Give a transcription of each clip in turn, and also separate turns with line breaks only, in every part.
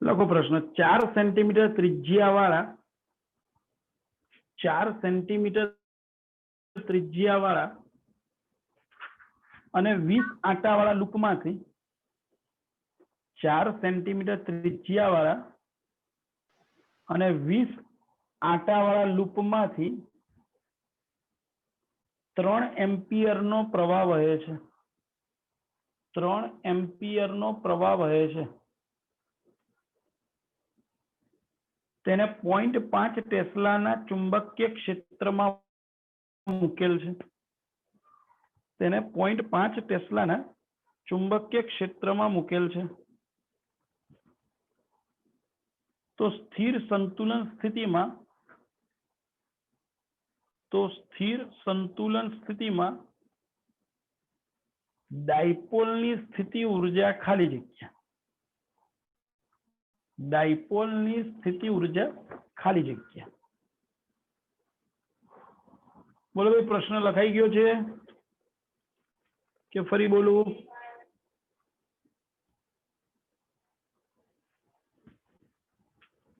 લખો પ્રશ્ન 4 centimetre ત્રિજ્યાવાળા 4 centimetre ત્રિજ્યાવાળા અને 20 આંટાવાળા લૂપમાંથી 4 સેન્ટીમીટર ત્રિજ્યાવાળા અને 20 આંટાવાળા લૂપમાંથી 3 એમ્પિયરનો પ્રવાહ વહે છે. 3 એમ્પિયરનો પ્રવાહ વહે છે. તેને 0.5 ટેસ્લાના ચુંબકીય ક્ષેત્રમાં મૂકેલ છે. તેને 0.5 ટેસ્લાના ચુંબકીય ક્ષેત્રમાં મૂકેલ છે. તો સ્થિર સંતુલન સ્થિતિમાં ડાયપોલની સ્થિતિ ઊર્જા ખાલી જગ્યા ડાયપોલની સ્થિતિ ઊર્જા ખાલી જગ્યા. બોલો ભાઈ, પ્રશ્ન લખાઈ ગયો છે કે ફરી બોલું?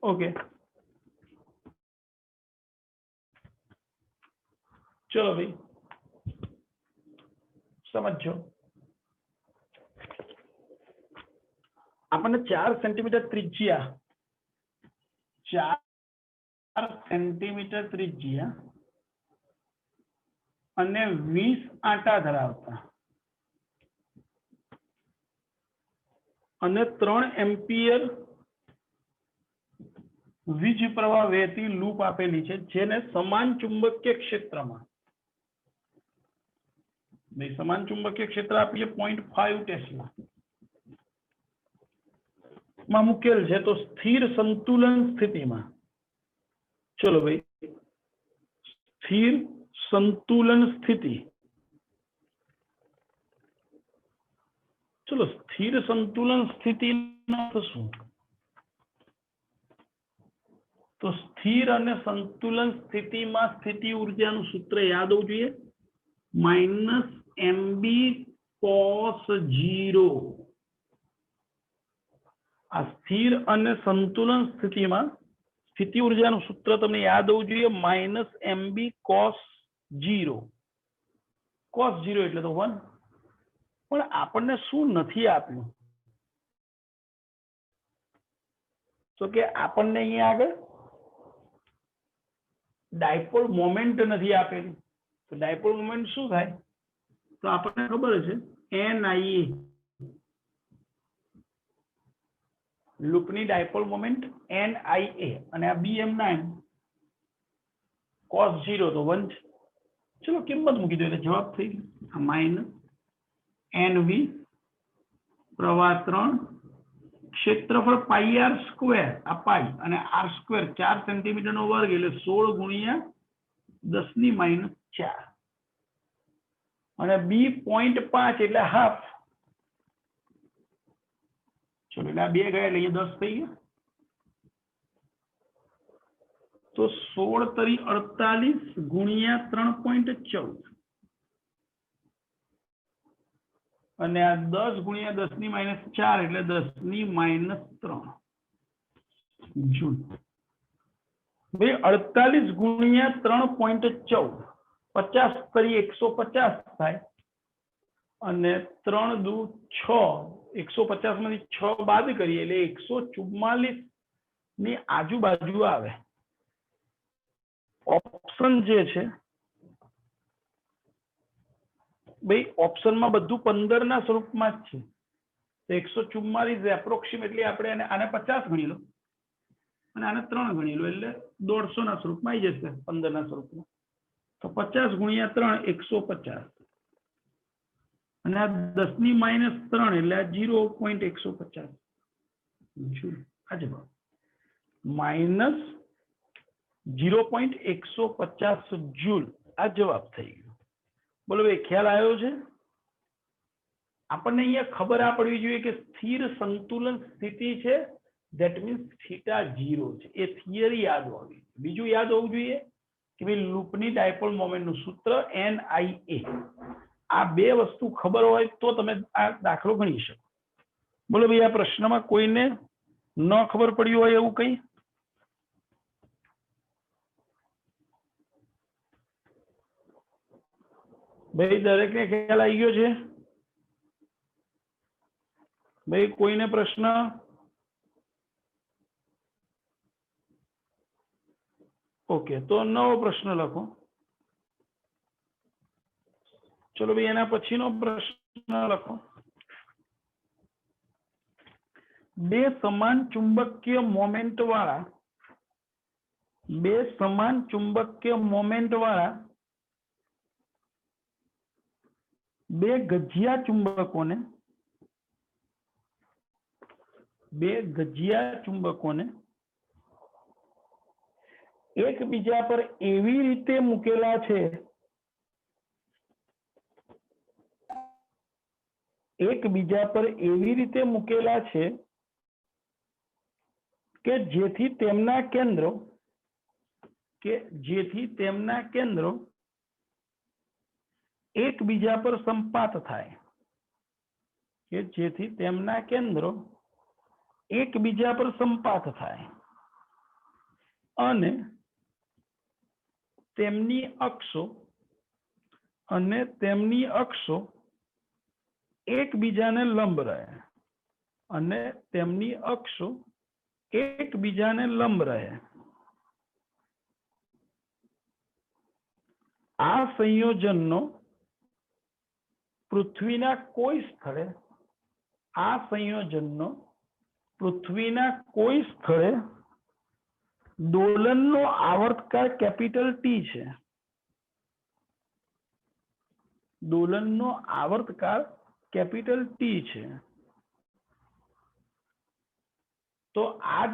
ઓકે, ચલો ભાઈ સમજો. આપણને 4 સેન્ટીમીટર ત્રિજ્યા 4 સેન્ટીમીટર ત્રિજ્યા અને 20 આંટા ધરાવતા અને 3 એમ્પિયર વીજ પ્રવાહ વહેતી લૂપ આપેલી છે, જેને સમાન ચુંબકીય ક્ષેત્રમાં સમાન ચુંબકીય ક્ષેત્ર આપીએ 0.5 ટેસ્લા માં મૂકેલ છે. તો સ્થિર સંતુલન સ્થિતિમાં, ચલો ભાઈ, સ્થિર સંતુલન સ્થિતિ, ચલો સ્થિર સંતુલન સ્થિતિ શું? તો સ્થિર અને સંતુલન સ્થિતિમાં સ્થિતિ ઊર્જાનું સૂત્ર યાદ હોવું જોઈએ, -mb cos 0. આ સ્થિર અને સંતુલન સ્થિતિમાં સ્થિતિ ઊર્જાનું સૂત્ર તમને યાદ હોવું જોઈએ, -mb cos 0. cos 0 એટલે તો 1. પણ આપણને શું નથી આપ્યું? તો કે આપણને અહીંયા આગળ ડાયપોલ મોમેન્ટ નથી આપેલી. તો ડાયપોલ મોમેન્ટ શું થાય? તો આપણને ખબર છે NIA, લૂપની ડાયપોલ મોમેન્ટ NIA, અને આ BM9 cos 0 તો 1 છે. ચલો કિંમત મૂકી દો એટલે જવાબ થઈ ગયો. -NV પ્રવાહ 3, ક્ષેત્રફળ πr², આ પાઈ, અને r², 4 સેન્ટીમીટર નો વર્ગ એટલે 16 ગુણ્યા 10⁻⁴, અને b 0.5 એટલે હાફ. ચલો એટલે આ 2 ગયા એટલે અહીંયા 10 થઈ ગયા. તો 16 તરી 48 ગુણ્યા 3.14, અને આ 10 ગુણ્યા 10⁻⁴ એટલે 10⁻³ જૂલ. ભાઈ 48 ગુણ્યા 3.14, 50 તરી 150 થાય, અને 3 દુ 6, 150 માંથી 6 બાદ કરીએ એટલે 144 ની આજુબાજુ આવે. ઓપ્શન જે છે ભાઈ, ઓપ્શનમાં બધું 15 ના સ્વરૂપમાં જ છે. તો 144 એપ્રોક્સિમેટલી આપણે આને 50 ગણી લો અને આને 3 ગણી લો એટલે 150 ના સ્વરૂપમાં આવી જશે, 15 ના સ્વરૂપમાં. તો 50 ગુણ્યા 3 150, અને આ 10⁻³ એટલે આ 0.150 જૂલ. આ જવાબ -0.150 જૂલ આ જવાબ થઈ ગયો. બોલો ભાઈ, ખ્યાલ આવ્યો છે? આપણને અહીંયા ખબર આ પડવી જોઈએ કે સ્થિર સંતુલન સ્થિતિ છે, ધેટ મીન્સ θ0 છે. એ થિયરી યાદ હોવી. બીજું યાદ હોવું જોઈએ કે ભાઈ લૂપની ડાયપોલ મોમેન્ટનું સૂત્ર NIA. આ 2 વસ્તુ ખબર હોય તો તમે આ દાખલો ગણી શકો. બોલો ભાઈ, આ પ્રશ્નમાં કોઈને ન ખબર પડી હોય એવું કઈ? ભાઈ દરેકને ખ્યાલ આવી ગયો છે? ભાઈ કોઈને પ્રશ્ન? ઓકે, તો નવો પ્રશ્ન લખો. ચલો ભાઈ એના પછીનો પ્રશ્ન લખો. બે સમાન ચુંબકીય મોમેન્ટ વાળા બે ગજિયા ચુંબકોને એકબીજા પર એવી રીતે મૂકેલા છે કે જેથી તેમના કેન્દ્રો એકબીજા પર સંપાત થાય અને તેમની અક્ષો એકબીજાને લંબ રહે. આ સંયોજનનો પૃથ્વીના કોઈ સ્થળે દોલનનો આવર્તકાળ કેપિટલ ટી છે. તો આ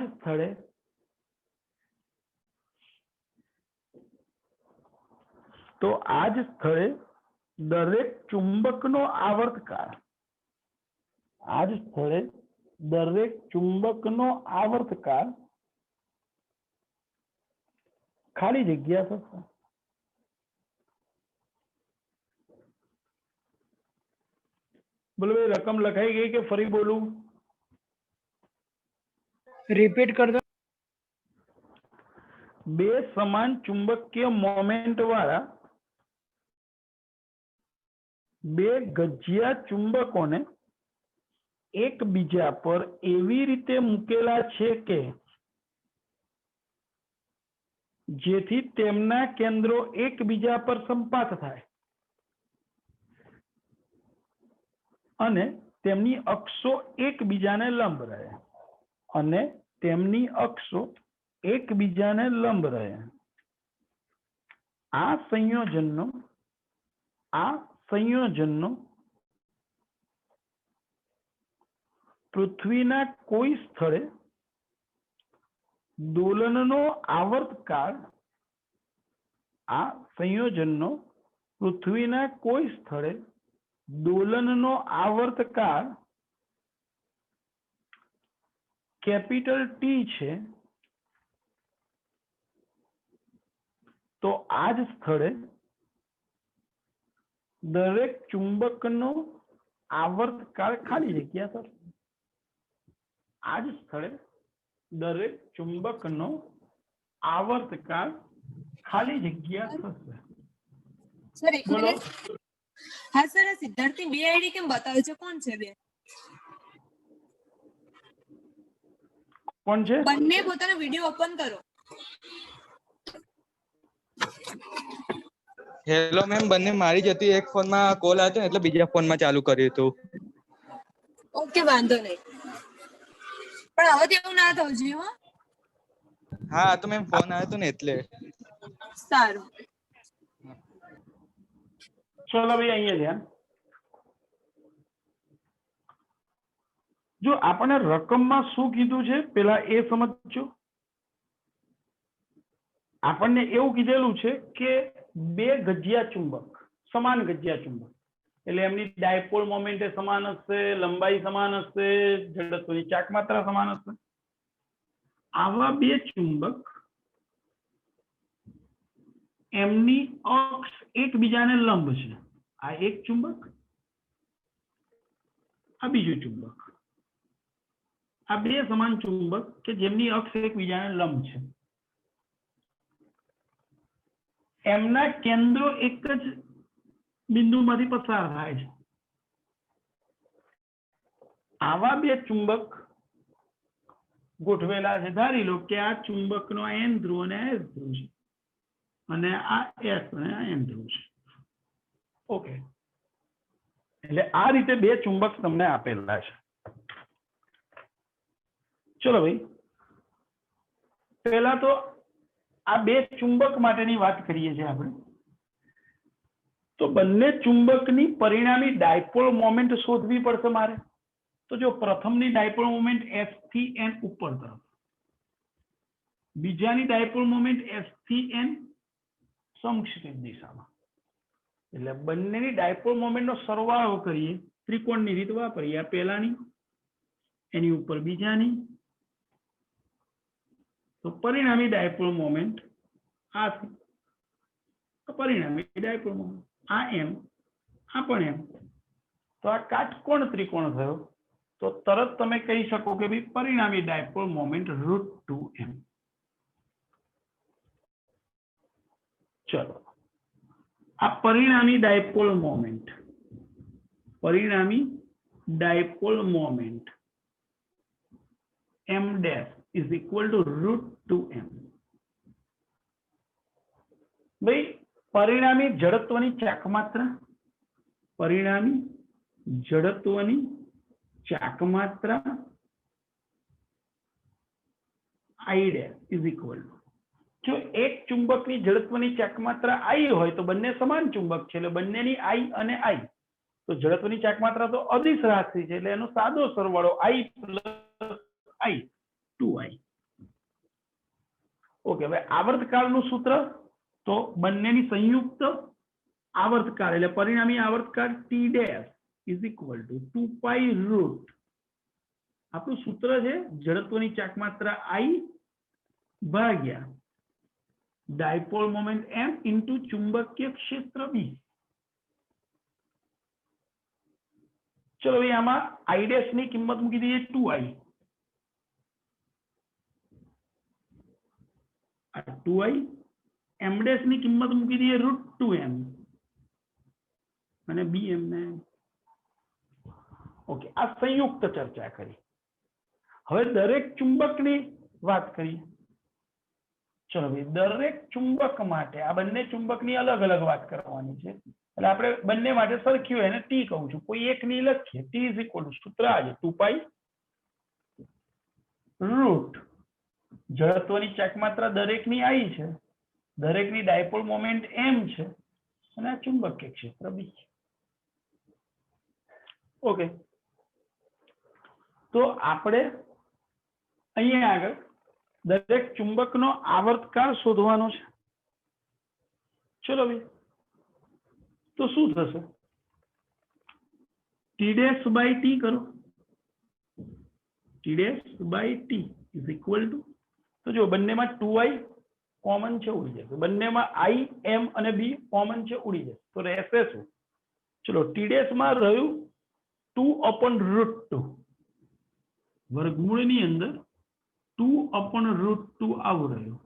જ સ્થળે દરેક ચુંબકનો આવર્તકાળ ખાલી જગ્યા થશે. બોલો ભાઈ, રકમ લખાઈ ગઈ કે ફરી બોલું?
રિપીટ કર દો.
બે સમાન ચુંબકીય મોમેન્ટ વાળા બે ગજિયા ચુંબકોને એકબીજા પર એવી રીતે મૂકેલા છે કે જેથી તેમના કેન્દ્રો એકબીજા પર સંપાત થાય અને તેમની અક્ષો એકબીજાને લંબ રહે. આ સંયોજનનો પૃથ્વીના કોઈ સ્થળે દોલનનો આવર્તકાળ કેપિટલ ટી છે. તો આ જ સ્થળે દરેક ચુંબકનો આવર્તકાળ ખાલી જગ્યા થશે.
સર એક મિનિટ. હા સર, આ સિદ્ધાર્થની બે આઈડી કેમ બતાવે છે? કોણ છે બે?
કોણ છે?
બંને પોતાનો વિડિયો ઓપન કરો.
હેલો મેમ, બંને મારી જ હતી. એક ફોનમાં કોલ આવ્યો એટલે બીજા ફોનમાં ચાલુ કર્યું હતું.
ઓકે, વાંધો નહીં. પણ હવે તેવું ના થવું જોઈએ. હો,
હા તો મેમ ફોન આવ્યો હતો ને એટલે.
સારું.
ચલો ભાઈ અહીંયા ધ્યાન. જો આપણે રકમમાં શું કીધું છે પેલા એ સમજજો. આપણને એવું કીધેલું છે કે બે ગજિયા ચુંબક, સમાન ગજિયા ચુંબક, એટલે એમની ડાયપોલ મોમેન્ટ સમાન હશે, લંબાઈ સમાન હશે, જડત્વની ચાક માત્રા સમાન હશે. આવા બે ચુંબક એમની અક્ષ એકબીજાને લંબ છે. આ એક ચુંબક, આ બીજું ચુંબક. આ બે સમાન ચુંબક કે જેમની અક્ષ એકબીજાને લંબ છે, એમના કેન્દ્રો એક જ બિંદુમાંથી પસાર થાય છે. આવા બે ચુંબક ગોઠવેલા છે. ધારી લો કે આ ચુંબકનો આ N ધ્રુવ અને આ S ધ્રુવ છે, અને આ S અને આ N ધ્રુવ છે. ઓકે, એટલે આ રીતે બે ચુંબક તમને આપેલા છે. ચલો ભાઈ, પહેલા તો આ બે ચુંબક માટેની વાત કરીએ છીએ આપણે. તો બંને ચુંબકની પરિણામી ડાયપોલ મોમેન્ટ શોધવી પડશે મારે. તો જો પ્રથમની ડાયપોલ મોમેન્ટ S થી N ઉપર તરફ, બીજાની ડાયપોલ મોમેન્ટ S થી N સમક્ષિતિજ દિશામાં. એટલે બંનેની ડાયપોલ મોમેન્ટનો સરવાળો કરીએ, ત્રિકોણની રીત વાપરીએ. આ પહેલાની, એની ઉપર બીજાની, તો પરિણામી ડાયપોલ મોમેન્ટ આ પરિણામી ડાયપોલ મોમેન્ટ આ M, આ પણ M. તો આ કાટકોણ ત્રિકોણ થયો. તો તરત તમે કહી શકો કે ભાઈ પરિણામી ડાયપોલ મોમેન્ટ √2m. ચલો, આ પરિણામી dipole moment m dash is equal to √2m. ભાઈ પરિણામી જડત્વની ચાકમાત્રા, પરિણામી જડત્વની ચાકમાત્રા I dash is equal to, જો એક ચુંબકની જડત્વની ચાકમાત્રા I હોય તો બંને સમાન ચુંબક છે, એટલે બંનેની I અને I. તો જડત્વની ચાકમાત્રા તો અદિશ રાશિ છે, એટલે એનો સાદો સરવાળો I plus I 2I. Okay, હવે આવર્તકાળનું સૂત્ર, તો બંનેની સંયુક્ત આવર્તકાળ એટલે પરિણામી આવર્તકાળ T dash is equal to 2 pi root. આપણું સૂત્ર છે જડત્વની ચાકમાત્રા I ભાગ્યા ડાયપોલ મોમેન્ટ M ઇન્ટુ ચુંબકીય ક્ષેત્ર B. ચલો ભાઈ, આમાં I dash ની કિંમત મૂકી દઈએ 2I. આ 2I, M dash ની કિંમત મૂકી દઈએ √2m અને BM ને. ઓકે, આ સંયુક્ત ચર્ચા કરી. હવે દરેક ચુંબકની વાત કરીએ. ચલો ભાઈ, દરેક ચુંબક માટે આ બંને ચુંબકની અલગ અલગ વાત કરવાની છે, એટલે આપણે બંને માટે સરખી હોય એને T કહું છું, કોઈ એકની લખીએ. T is equal to સૂત્ર આજે 2 pi રૂટ જડત્વની ચાકમાત્રા દરેકની I છે, દરેકની ડાયપોલ મોમેન્ટ M છે, અને આ ચુંબકીય ક્ષેત્ર B છે. ઓકે, તો આપણે અહીંયા આગળ દરેક ચુંબકનો આવર્તકાળ શોધવાનો છે. ચલો ભાઈ, તો શું થશે? T dash by T કરો. T dash by T is equal to, તો જો બંનેમાં 2I કોમન છે, ઉડી જશે. બંનેમાં I, M અને B કોમન છે, ઉડી જશે. તો રહેશે શું? ચલો, T dash માં રહ્યું 2/√2, વર્ગમૂળની અંદર 2/√2 આવું રહ્યું.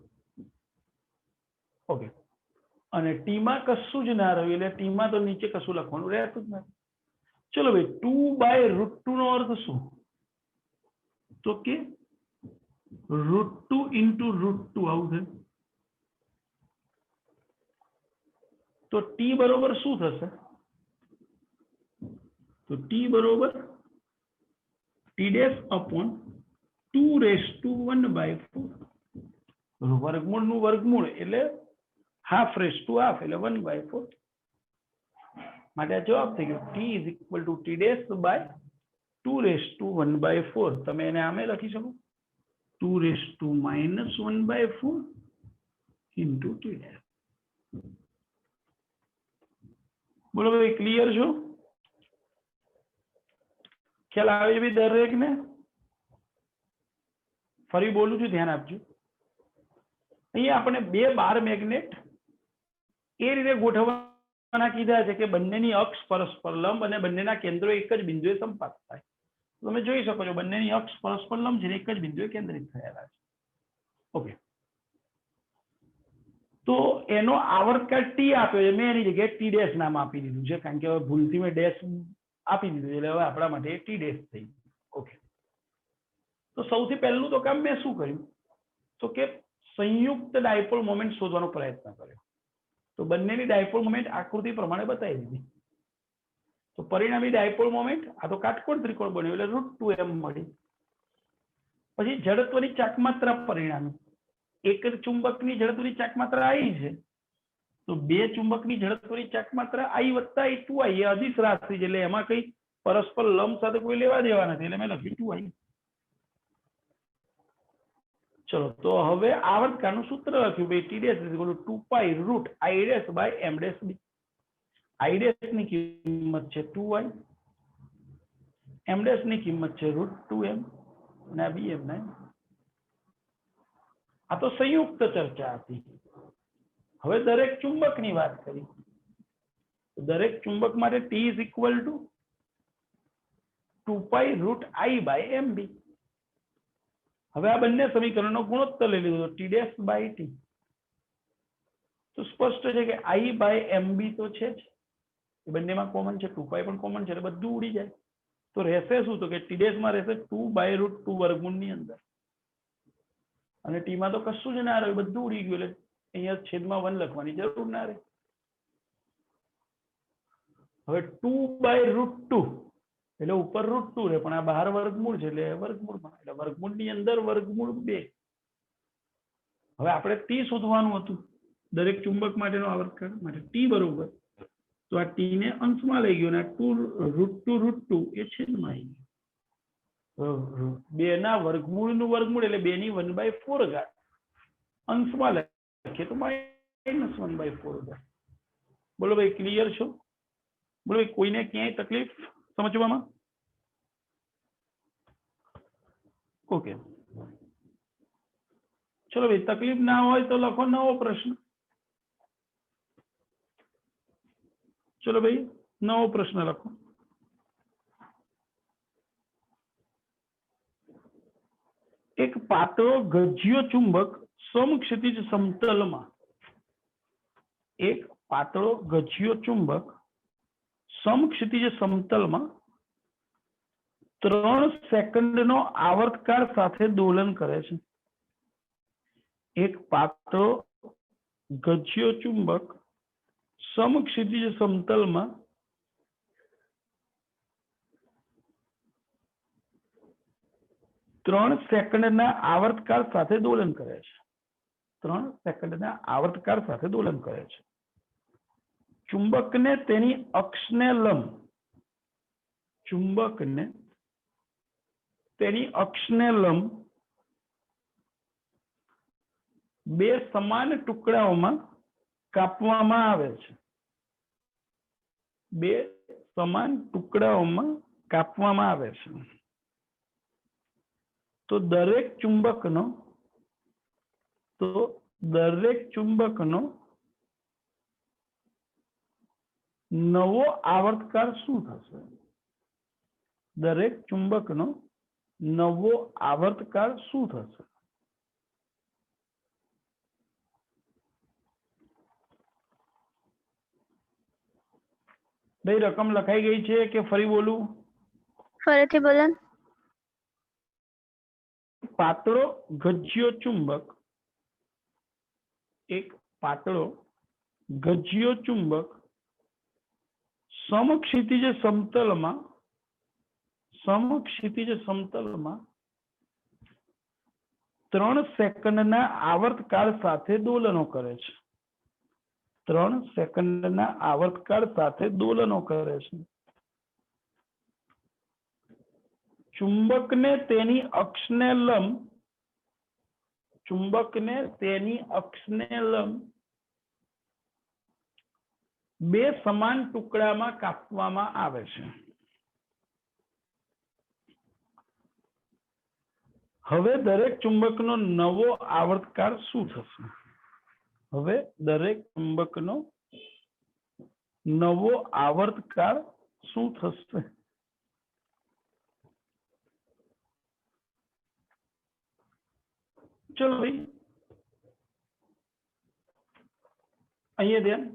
ઓકે, અને T માં કશું જ ના રહ્યું, એટલે T માં તો નીચે કશું લખવાનું રહેતું જ નથી. ચલો ભાઈ, 2/√2 નો અર્થ શું? તો કે √2 into √2 આવું છે. તો T બરોબર શું થશે? તો T બરોબર T dash upon 2⁻1/4. વર્ગમૂળનું વર્ગમૂળ એટલે ½ એટલે 1/4. માટે આ જવાબ થઈ ગયો. T is equal to T dash by 2⁻1/4. તમે એને આમે લખી શકો 2⁻1/4 into T dash. બોલો ભાઈ, ક્લિયર છો? ખ્યાલ આવે છે દરેક ને? ફરી બોલું છું, ધ્યાન આપજો. અહીંયા આપણે બે બાર મેગ્નેટ એ રીતે ગોઠવવાના કીધા છે કે બંનેની અક્ષ પરસ્પર લંબ અને બંનેના કેન્દ્રો એક જ બિંદુએ સંપાત થાય. તમે જોઈ શકો છો બંનેની અક્ષ પરસ્પર લંબ છે, એક જ બિંદુએ કેન્દ્રિત થયેલા છે. ઓકે, તો એનો આવર્તકાળ ટી આપ્યો છે, મેં એની જગ્યાએ ટી ડેશ નામ આપી દીધું છે, કારણ કે હવે ભૂલથી મેં ડેશ આપી દીધું એટલે હવે આપણા માટે ટી ડેશ થઈ ગયું. ઓકે, તો સૌથી પહેલું તો કામ મેં શું કર્યું, તો કે સંયુક્ત ડાયપોલ મોમેન્ટ શોધવાનો પ્રયત્ન કર્યો. તો બંનેની ડાયપોલ મોમેન્ટ આકૃતિ પ્રમાણે બતાવી દીધી. તો પરિણામી ડાયપોલ મોમેન્ટ આ તો કાટકોણ ત્રિકોણ બન્યો એટલે √2m મળી. પછી જડત્વની ચાકમાત્રા પરિણામી, એક ચુંબકની જડત્વની ચાકમાત્રા I છે, તો બે ચુંબકની જડત્વની ચાકમાત્રા I વત્તા I 2I એ અદિશ રાશિ છે, એટલે એમાં કઈ પરસ્પર લંબ સાથે કોઈ લેવા દેવા નથી, એટલે મેં લખ્યું 2I. ચલો, તો હવે આવર્તકાળનું સૂત્ર લખ્યું ભાઈ T dash 2π √I dash m dash b. I dash ની કિંમત છે 2I, m ડેશ ની કિંમત છે √2m અને આ bm ને. આ તો સંયુક્ત ચર્ચા હતી. હવે દરેક ચુંબકની વાત કરી. દરેક ચુંબક માટે T is equal to 2π √I/mb. હવે આ બંને સમીકરણનો ગુણોત્તર લઈ લીધો T ડેશ બાય T. તો સ્પષ્ટ છે કે I/mb તો છે જ, એ બંનેમાં કોમન છે, 2π પણ કોમન છે, એટલે બધું ઉડી જાય. તો રહેશે શું, તો કે T ડેશ માં રહેશે 2/√2 વર્ગમૂળની અંદર, અને ટી માં તો કશું જ ના રહ્યું, બધું ઉડી ગયું, એટલે અહીંયા છેદમાં 1 લખવાની જરૂર ના રહે. હવે 2/√2 એટલે ઉપર √2 રહે, પણ આ બહાર વર્ગમૂળ છે એટલે વર્ગમૂળમાં, એટલે વર્ગમૂળની અંદર વર્ગમૂળ 2. હવે આપણે ટી શોધવાનું હતું દરેક ચુંબક માટેનો આવર્તકાળ માટે. ટી બરોબર, તો આ ટી ને અંશમાં લઈ ગયો, અને આ √2 એ છેદમાં આવી ગયું. 2 ના વર્ગમૂળનું વર્ગમૂળ એટલે 2 ની 1/4 ઘાત, અંશમાં લખીએ તો -1/4 ઘાત. બોલો ભાઈ, ક્લિયર છો? બોલો ભાઈ, કોઈને ક્યાંય તકલીફ સમજવામાં? ઓકે, ચલો ભાઈ, તકલીફ ના હોય તો લખો નવો પ્રશ્ન. ચલો ભાઈ, નવો પ્રશ્ન લખો. એક પાતળો ગજ્યો ચુંબક સમક્ષિતિજ સમતલમાં, એક પાતળો ગજ્યો ચુંબક સમક્ષિતિજ સમતલમાં 3 સેકન્ડનો આવર્તકાળ સાથે દોલન કરે છે. એક પાતળો ગજ્યો ચુંબક સમક્ષિતિજ સમતલમાં 3 સેકન્ડના આવર્તકાળ સાથે દોલન કરે છે. 3 સેકન્ડના આવર્તકાળ સાથે દોલન કરે છે. ચુંબકને તેની અક્ષને લંબ, ચુંબકને તેની અક્ષને લંબ 2 સમાન ટુકડાઓમાં કાપવામાં આવે છે. 2 સમાન ટુકડાઓમાં કાપવામાં આવે છે. તો દરેક ચુંબકનો નવો આવર્તકાળ શું થશે? દરેક ચુંબકનો નવો આવર્તકાળ શું થશે? ભાઈ, રકમ લખાઈ ગઈ છે કે ફરી બોલું?
ફરીથી બોલો.
પાતળો ગજ્યો ચુંબક, એક પાતળો ગજ્યો ચુંબક સમક્ષિતિજ સમતલમાં 3 સેકન્ડના આવર્તકાળ સાથે દોલનો કરે છે. 3 સેકન્ડના આવર્તકાળ સાથે દોલનો કરે છે. ચુંબકને તેની અક્ષને લંબ, ચુંબકને તેની અક્ષને લંબ 2 સમાન ટુકડામાં કાપવામાં આવે છે. હવે દરેક ચુંબકનો નવો આવર્તકાળ શું થશે? હવે દરેક ચુંબકનો નવો આવર્તકાળ શું થશે? ચલો ભાઈ અહીંયા ધ્યાન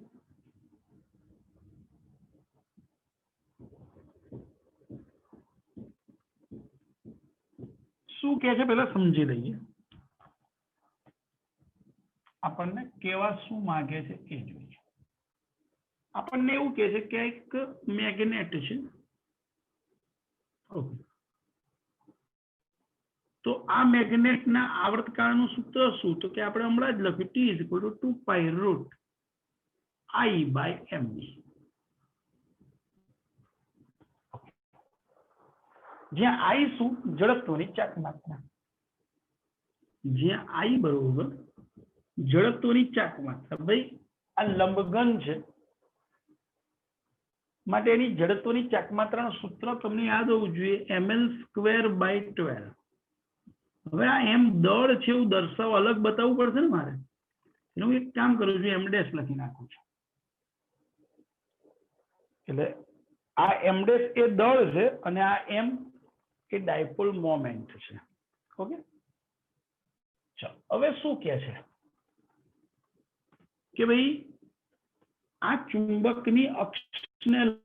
શું કે છે પેલા સમજી લઈએ આપણને કેવા શું માંગે છે એ જોઈએ આપણને એવું કહે છે કે એક મેગ્નેટ છે ઓકે તો આ મેગ્નેટના આવર્તકાળનું સૂત્ર શું તો કે આપણે હમણાં જ લખ્યું T = 2π√I/mb જ્યાં I શું જડત્વની ચાકમાત્રા જ્યાં I બરોબર જડત્વની ચાકમાત્રા ભાઈ આ લંબઘન છે માટે એની જડત્વની ચાકમાત્રાનું સૂત્ર તમને યાદ હોવું જોઈએ ml²/12 હવે આ m દળ છે એવું દર્શાવવા અલગ બતાવવું પડશે ને મારે એટલે હું એક કામ કરું છું m' લખી નાખું છું એટલે આ m' એ દળ છે અને આ m એ ડાયપોલ મોમેન્ટ છે ઓકે ચાલો હવે શું કહે છે કે ભાઈ આ ચુંબકની અક્ષને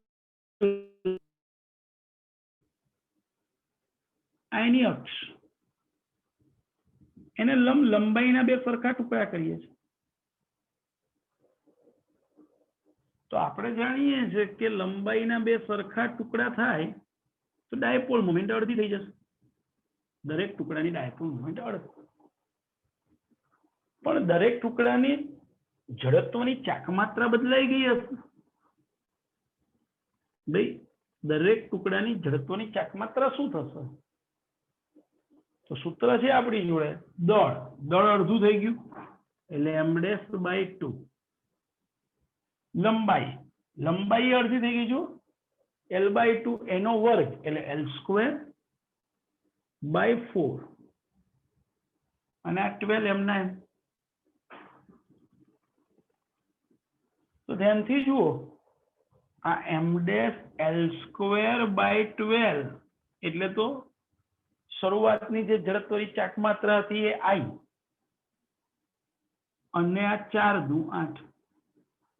આની અક્ષ એને લંબાઈના બે સરખા ટુકડા કરીએ છીએ તો આપણે જાણીએ છીએ કે લંબાઈના બે સરખા ટુકડા થાય તો ડાયપોલ મોમેન્ટ અડધી થઈ જશે દરેક ટુકડાની ડાયપોલ મોમેન્ટ અડધી પણ દરેક ટુકડાની જડત્વની ચાકમાત્રા બદલાઈ ગઈ હશે ભાઈ દરેક ટુકડાની જડત્વની ચાકમાત્રા શું થશે તો સૂત્ર છે આપણી જોડે દળ અડધું થઈ ગયું એટલે m'/2 લંબાઈ અડધી થઈ ગઈ જો L/2 એનો વર્ગ એટલે L²/4 અને આ 12 એમના એમ તો ધ્યાનથી જુઓ આ m'(L²/12) એટલે તો શરૂઆતની જે જડત્વની ચાકમાત્રા હતી એ I અને આ 4 દુ 8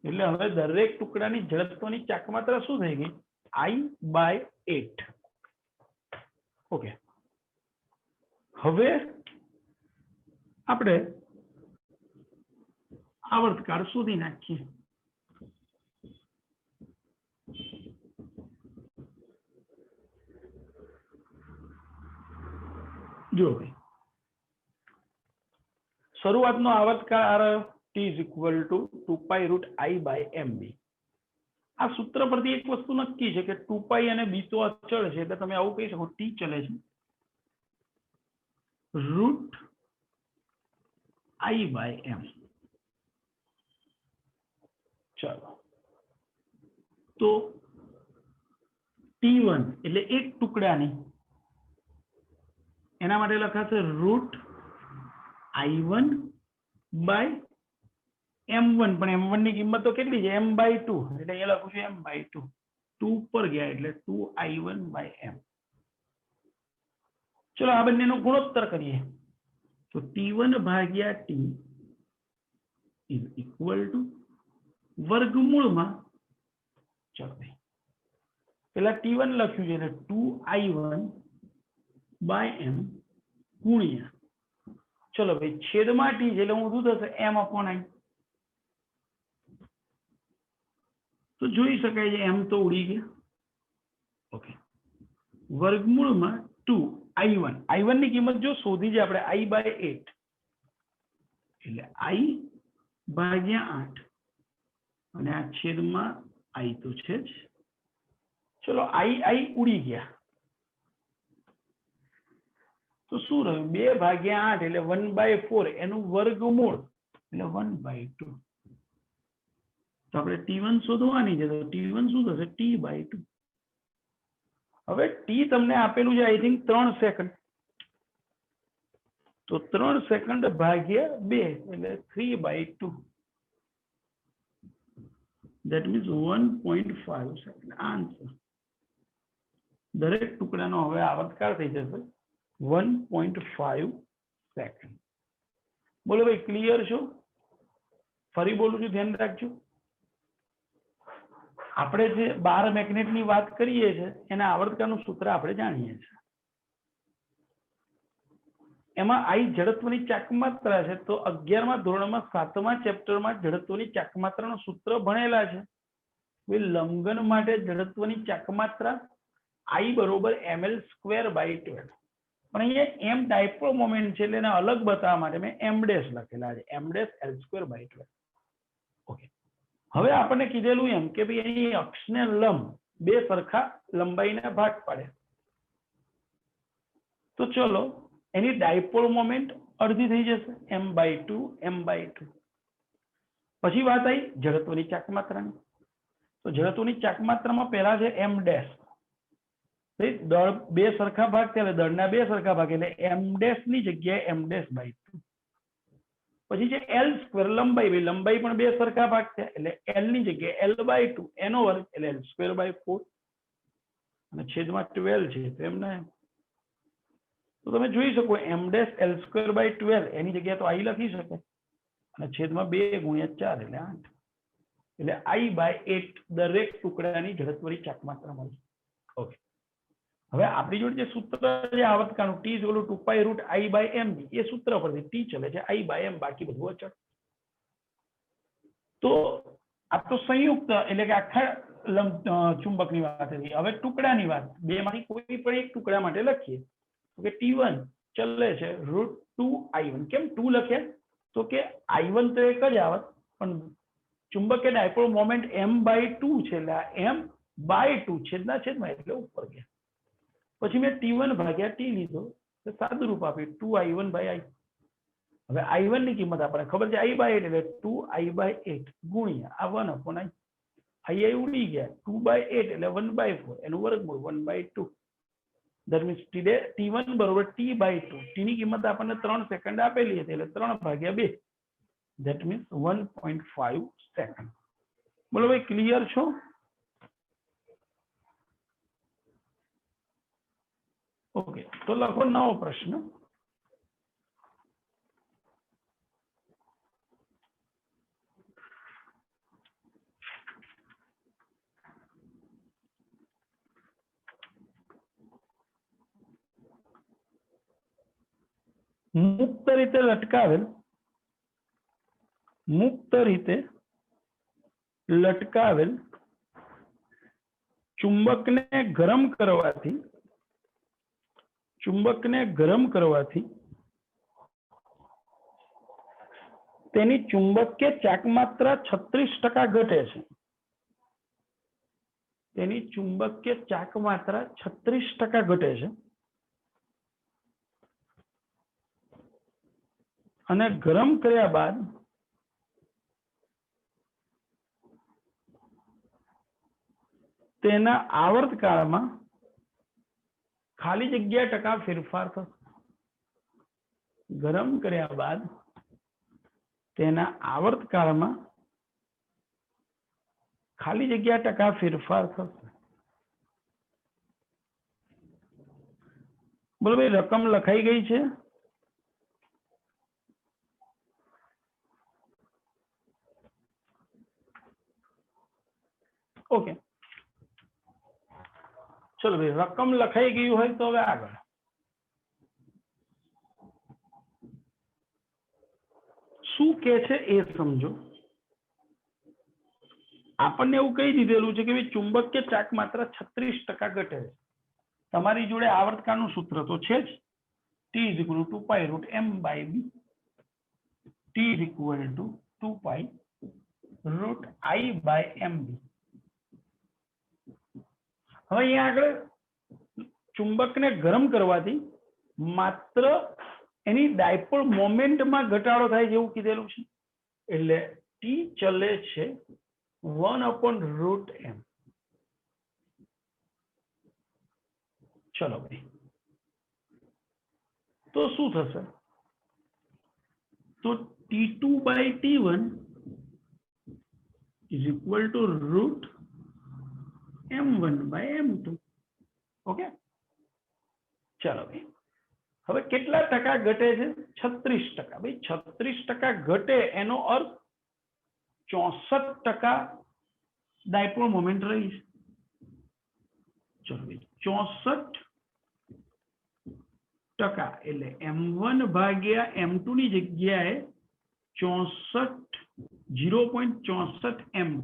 એટલે હવે દરેક ટુકડાની જડત્વની ચાકમાત્રા શું થઈ ગઈ I/8 ઓકે હવે આપણે આવર્તકાળ શોધી નાખીએ જો ભાઈ શરૂઆતનો આવર્તકાળ T = 2π√I/mb આ સૂત્ર પરથી એક વસ્તુ નક્કી છે કે 2π અને b તો અચળ છે એટલે તમે આવું કહી શકો t ચલે છે √I/m ચાલો તો T1 એટલે એક ટુકડાની એના માટે લખાશે √I1/m1 પણ m1 ની કિંમત તો કેટલી છે m/2 એટલે અહીંયા લખું છું m/2 2 પર ગયા એટલે 2I1/m ચલો આ બંનેનો ગુણોત્તર કરીએ તો T1/T = વર્ગમૂળમાં ચલો ભાઈ પેલા T1 લખ્યું છે એટલે 2I1/m ગુણ્યા ચલો ભાઈ છેદમાં T છે એટલે હું શું થશે m/I તો જોઈ શકાય છે m તો ઉડી ગયા ઓકે વર્ગમૂળમાં 2I1 ની કિંમત જો શોધી છે આપણે I/8 એટલે I/8 અને આ છેદમાં I તો છે જ ચલો I ઉડી ગયા તો શું રહ્યું 2/8 એટલે 1/4 એનું વર્ગમૂળ એટલે 1/2 તો આપણે T1 શોધવાની છે તો T1 શું થશે T/2 હવે T તમને આપેલું છે આઈ થિંક 3 સેકન્ડ તો 3 સેકન્ડ ભાગ્યા 2 એટલે 3/2 that means 1.5 સેકન્ડ આન્સર દરેક ટુકડાનો હવે આવર્તકાળ થઈ જશે 1.5 સેકન્ડ બોલો ભાઈ, ક્લિયર છો? ફરી બોલું છું, ધ્યાન રાખજો. આપણે જે 12 મેગ્નેટની વાત કરીએ છીએ એના આવર્તકાળનું સૂત્ર આપણે જાણીએ છીએ. એમાં આઈ જડત્વની ચાકમાત્રા છે. તો 11મા ધોરણમાં 7મા ચેપ્ટરમાં જડત્વની ચાકમાત્રાનું સૂત્ર ભણેલા છે. લંબઘન માટે જડત્વની ચાકમાત્રા I બરોબર ml²/12. પણ અહીંયા m ડાયપોલ મોમેન્ટ છે એટલે એને અલગ બતાવવા માટે મેં m ડેશ લખેલા છે, m ડેશ l²/12. ઓકે, હવે આપણને કીધેલું એમ કે ભાઈ અહીં અક્ષને લંબ બે સરખા લંબાઈના ભાગ પાડે. તો ચલો એની ડાયપોલ મોમેન્ટ અડધી થઈ જશે, m/2 m/2. પછી વાત આવી જડત્વની ચાકમાત્રાની. તો જડત્વની ચાકમાત્રામાં પહેલા છે m ડેશ. દળ બે સરખા ભાગ ત્યારે દળના બે સરખા ભાગ એટલે m ડેશ ની જગ્યાએ m ડેશ/2. પછી છે l² લંબાઈ, લંબાઈ પણ બે સરખા ભાગ છે એટલે l ની જગ્યાએ l/2 એનો વર્ગ એટલે l²/4 અને છેદમાં 12 છે તો એમને. તો તમે જોઈ શકો m ડેશ l²/12 એની જગ્યાએ તો i લખી શકે અને છેદમાં 2 × 4 એટલે 8 એટલે i/8 દરેક ટુકડાની જડત્વની ચાકમાત્રા મળશે. ઓકે, હવે આપણી જોડે જે સૂત્ર છે આવર્તકાળનું t = 2π√i/m, એ સૂત્ર પરથી t ચલે છે i/m, બાકી બધું અચળ. તો આ તો સંયુક્ત એટલે કે આખા ચુંબકની વાત હતી. હવે ટુકડાની વાત, બે માંથી કોઈ પણ એક ટુકડા માટે લખીએ તો કે t1 ચલે છે √2i1. કેમ 2 લખ્યા? તો કે i1 તો એક જ આવત પણ ચુંબકીય ડાયપોલ મોમેન્ટ m/2 છે એટલે આ m/2 છેદમાં એટલે ઉપર ગયા. પછી મેં t1 ભાગ્યા t લીધો તો સાદું રૂપ આપ્યું 2i1/i. હવે i1 ની કિંમત આપણને ખબર છે i/8 એટલે 2i/8 ગુણ્યા આ 1/i. i ઉડી ગયા, 2/8 એટલે 1/4 એનું વર્ગમૂળ 1/2. ધેટ મીન્સ t1 બરોબર t/2. t ની કિંમત આપણને 3 સેકન્ડ આપેલી હતી એટલે 3/2 ધેટ મીન્સ 1.5 સેકન્ડ. બોલો ભાઈ, ક્લિયર છો? ઓકે, તો લખો નવો પ્રશ્ન. મુક્ત રીતે લટકાવેલ ચુંબકને ગરમ કરવાથી તેની ચુંબકીય ચાકમાત્રા 36% ઘટે છે. તેની ચુંબકીય ચાકમાત્રા 36% ઘટે છે અને ગરમ કર્યા બાદ તેના આવર્તકાળમાં ખાલી જગ્યા ટકા ફેરફાર થશે. ગરમ કર્યા બાદ તેના આવર્તકાળમાં ખાલી જગ્યા ટકા ફેરફાર થશે. બોલો ભાઈ, રકમ લખાઈ ગઈ છે? ઓકે, ચલો ભાઈ, રકમ લખાઈ ગયું હોય તો હવે આગળ શું કે છે એ સમજો. આપણને એવું કહી દીધેલું છે કે ભાઈ ચુંબકીય ચાકમાત્રા 36% ઘટે છે. તમારી જોડે આવર્તકાળનું સૂત્ર તો છે જ, t = 2π√m/b, t = 2π√i/mb. હવે અહીંયા આગળ ચુંબકને ગરમ કરવાથી માત્ર એની ડાયપોલ મોમેન્ટમાં ઘટાડો થાય છે એવું કીધેલું છે એટલે t ચલે છે 1/√m. ચલો ભાઈ, તો શું થશે? તો t2/t1 = √m1/m2. ઓકે, ચલો ભાઈ, હવે કેટલા ટકા ઘટે છે? 36%. ભાઈ 36% ઘટે એનો અર્થ 64% ડાયપોલ મોમેન્ટ રહી છે. ચલો ભાઈ 64% એટલે m1 ભાગ્યા m2 ની જગ્યાએ 0.64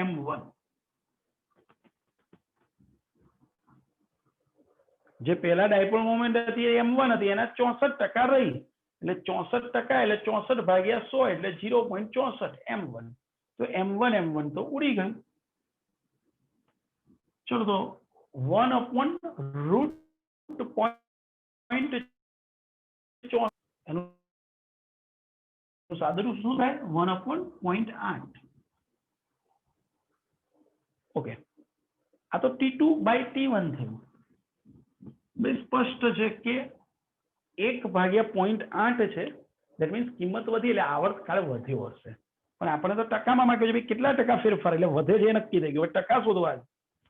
m1 જે પહેલા ડાયપોલ મોમેન્ટ હતી એ m1 હતી, એના 64% રહી એટલે 64% એટલે 64 ભાગ્યા 100 એટલે 0.64 m1. તો m1 તો ઉડી ગયું. ચલો તો 1/√0.64 એનું સાદુરૂપ શું થાય? 1/0.8. ઓકે, આ તો T2/T1 થયું. બે સ્પષ્ટ છે કે 1/0.8 છે. ધેટ મીન્સ કિંમત વધી એટલે આવર્તકાળ વધ્યો હશે. પણ આપણે તો ટકામાં માંગ્યું છે, ભાઈ કેટલા ટકા ફેરફાર, એટલે વધે છે એ નક્કી થઈ ગયું. ટકા શોધવા છે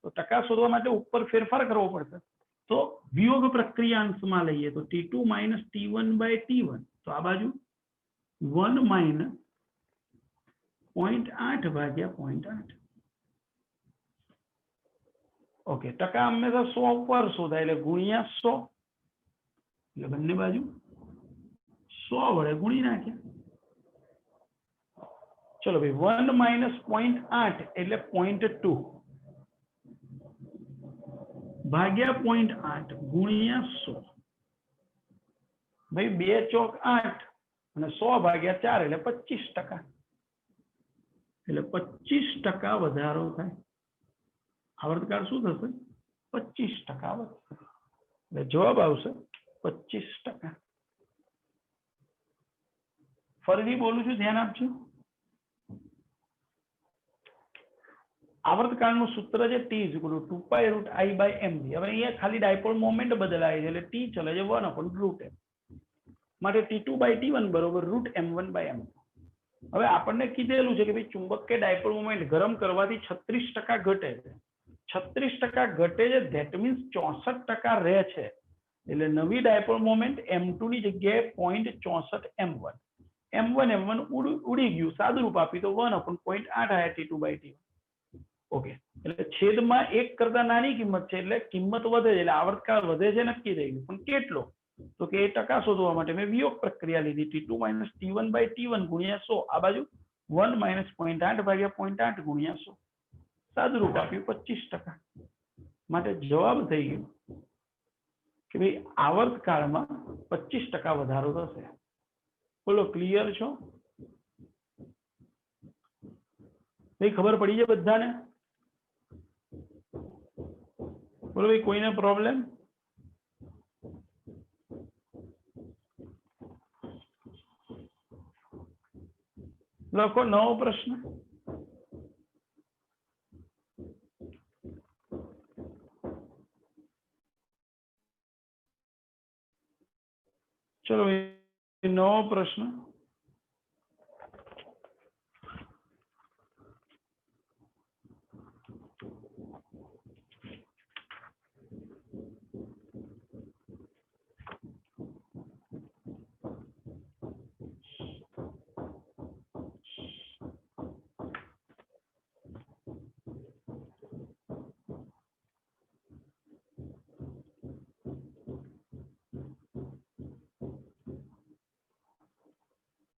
તો ટકા શોધવા માટે ઉપર ફેરફાર કરવો પડશે. તો વિયોગ પ્રક્રિયા અંશમાં લઈએ તો T2 - T1/T1, તો આ બાજુ 1 - 0.8/0.8. ઓકે, ટકા હંમેશા 100 ઉપર શોધાય એટલે ગુણ્યા 100 એટલે બંને બાજુ 100 વડે ગુણી નાખ્યા. ચલો ભાઈ 1 - 0.8 એટલે 0.2 ભાગ્યા 0.8 ગુણ્યા 100. ભાઈ 2 ચોક 8 અને 100 ભાગ્યા 4 એટલે 25%. એટલે 25% વધારો થાય. આવર્તકાળ શું થશે? 25% વધશે. એટલે જવાબ આવશે 25%. ફરીથી બોલું છું, ધ્યાન આપજો. આવર્તકાળનું સૂત્ર છે T = 2π√I/mv. હવે અહીંયા ખાલી ડાયપોલ મોમેન્ટ બદલાય છે એટલે T ચલે છે 1/√m. માટે T2/T1 બરોબર √m1/m2. હવે આપણને કીધેલું છે કે ભાઈ ચુંબક કે ડાયપોલ મોમેન્ટ ગરમ કરવાથી 36% ઘટે છે. 36% ઘટે છે, ધેટ મીન્સ 64% રહે છે. એટલે નવી ડાયપોલ મોમેન્ટ m2 ની જગ્યાએ 0.64 m1. m1 ઉડી ગયું, સાદુરૂપ આપી તો 1/0.8 આયા T2/T1. ઓકે, એટલે છેદમાં 1 કરતા નાની કિંમત છે એટલે કિંમત વધે છે એટલે આવર્તકાળ વધે છે નક્કી થઈ ગયું. પણ કેટલો? તો કે એ ટકા શોધવા માટે મેં વિયોગ પ્રક્રિયા લીધી. T2 - T1/T1 ગુણ્યા 100. આ બાજુ 1 - 0.8/0.8 ગુણ્યા 100. સાદુરૂપ આપ્યું 25%. માટે જવાબ થઈ ગયો કે ભાઈ આવર્તકાળમાં 25% વધારો થશે. બોલો, ક્લિયર છો? ભાઈ ખબર પડી છે બધાને? બોલો ભાઈ, કોઈને પ્રોબ્લેમ? લખો નવો પ્રશ્ન. ચલો નવો પ્રશ્ન.